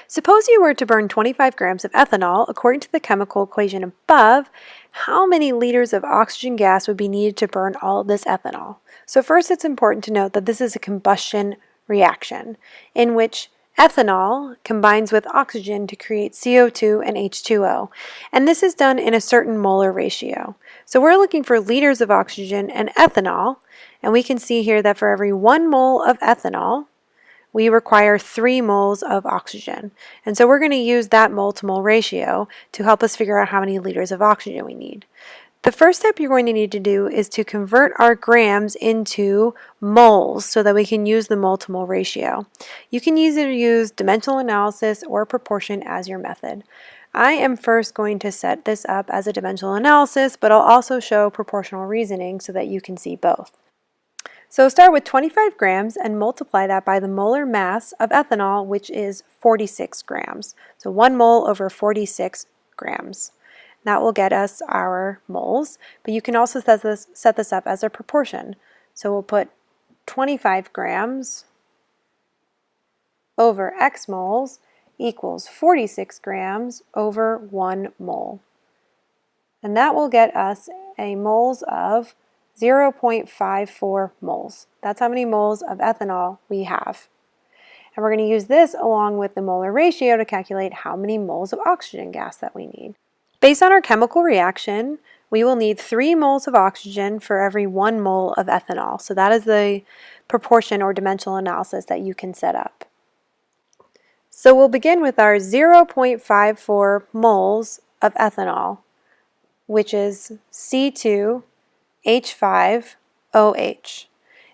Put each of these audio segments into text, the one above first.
Suppose you were to burn 25 grams of ethanol according to the chemical equation above, how many liters of oxygen gas would be needed to burn all of this ethanol? So first it's important to note that this is a combustion reaction in which ethanol combines with oxygen to create CO2 and H2O, and this is done in a certain molar ratio. So we're looking for liters of oxygen and ethanol, and we can see here that for every 1 mole of ethanol, we require 3 moles of oxygen. And so we're going to use that mole to mole ratio to help us figure out how many liters of oxygen we need. The first step you're going to need to do is to convert our grams into moles so that we can use the mole to mole ratio. You can either use dimensional analysis or proportion as your method. I am first going to set this up as a dimensional analysis, but I'll also show proportional reasoning so that you can see both. So start with 25 grams and multiply that by the molar mass of ethanol, which is 46 grams. So 1 mole over 46 grams. That will get us our moles, but you can also set this up as a proportion. So we'll put 25 grams over X moles equals 46 grams over 1 mole. And that will get us a moles of 0.54 moles. That's how many moles of ethanol we have. And we're going to use this along with the molar ratio to calculate how many moles of oxygen gas that we need. Based on our chemical reaction, we will need 3 moles of oxygen for every 1 mole of ethanol. So that is the proportion or dimensional analysis that you can set up. So we'll begin with our 0.54 moles of ethanol, which is C2H5OH.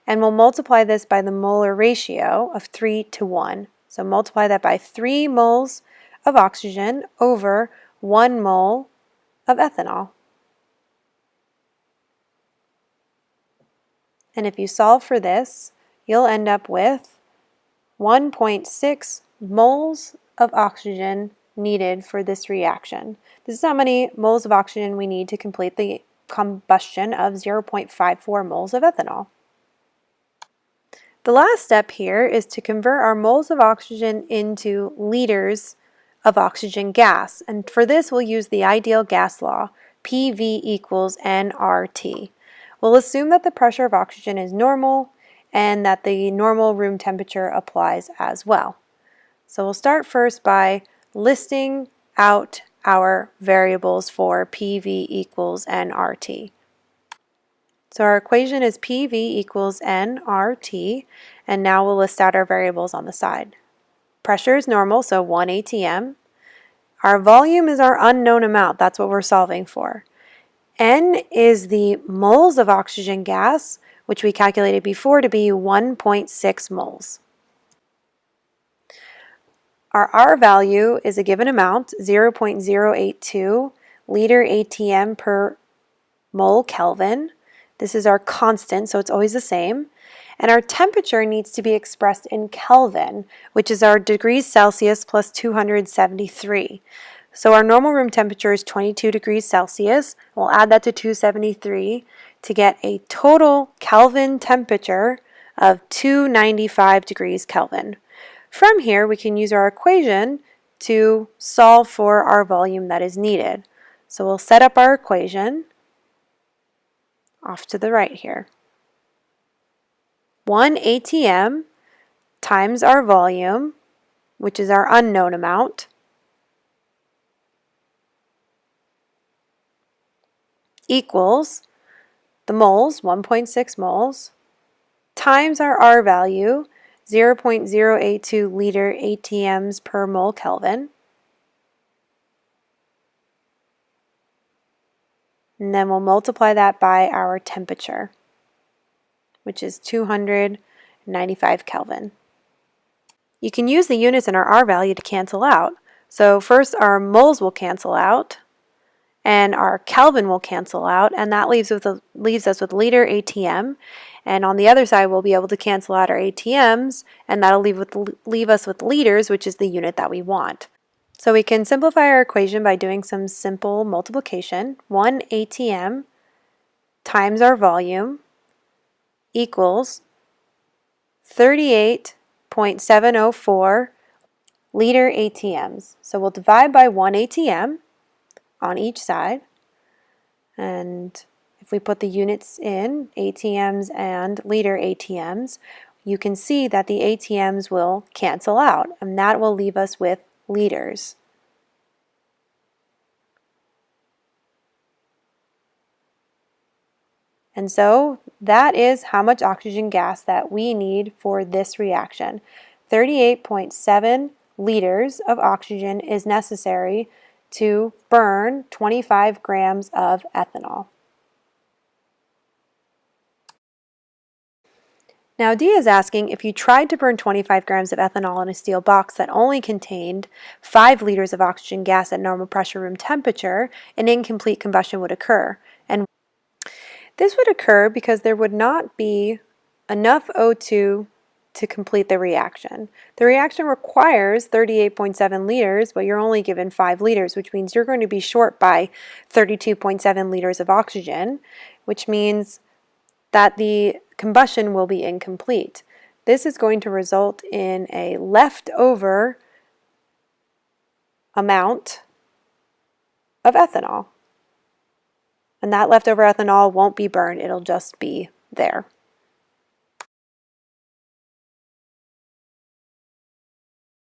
And we'll multiply this by the molar ratio of 3 to 1. So multiply that by 3 moles of oxygen over 1 mole of ethanol. And if you solve for this, you'll end up with 1.6 moles of oxygen needed for this reaction. This is how many moles of oxygen we need to complete the combustion of 0.54 moles of ethanol. The last step here is to convert our moles of oxygen into liters of oxygen gas, and for this we'll use the ideal gas law, PV equals nRT. We'll assume that the pressure of oxygen is normal and that the normal room temperature applies as well. So we'll start first by listing out our variables for PV equals nRT. So our equation is PV equals nRT, and now we'll list out our variables on the side. Pressure is normal, so 1 atm. Our volume is our unknown amount. That's what we're solving for. N is the moles of oxygen gas, which we calculated before to be 1.6 moles. Our R value is a given amount, 0.082 liter atm per mole Kelvin. This is our constant, so it's always the same. And our temperature needs to be expressed in Kelvin, which is our degrees Celsius plus 273. So our normal room temperature is 22 degrees Celsius. We'll add that to 273 to get a total Kelvin temperature of 295 degrees Kelvin. From here, we can use our equation to solve for our volume that is needed. So we'll set up our equation off to the right here. 1 atm times our volume, which is our unknown amount, equals the moles, 1.6 moles, times our R value, 0.082 liter atms per mole Kelvin. And then we'll multiply that by our temperature, which is 295 Kelvin. You can use the units in our R value to cancel out. So first our moles will cancel out, and our Kelvin will cancel out, and that leaves us with liter atm. And on the other side, we'll be able to cancel out our atms, and that'll leave us with liters, which is the unit that we want. So we can simplify our equation by doing some simple multiplication. 1 atm times our volume equals 38.704 liter ATMs. So we'll divide by 1 ATM on each side. And if we put the units in, ATMs and liter ATMs, you can see that the ATMs will cancel out, and that will leave us with liters. And so that is how much oxygen gas that we need for this reaction. 38.7 liters of oxygen is necessary to burn 25 grams of ethanol. Now D is asking, if you tried to burn 25 grams of ethanol in a steel box that only contained 5 liters of oxygen gas at normal pressure room temperature, an incomplete combustion would occur. And this would occur because there would not be enough O2 to complete the reaction. The reaction requires 38.7 liters, but you're only given 5 liters, which means you're going to be short by 32.7 liters of oxygen, which means that the combustion will be incomplete. This is going to result in a leftover amount of ethanol. And that leftover ethanol won't be burned, it'll just be there.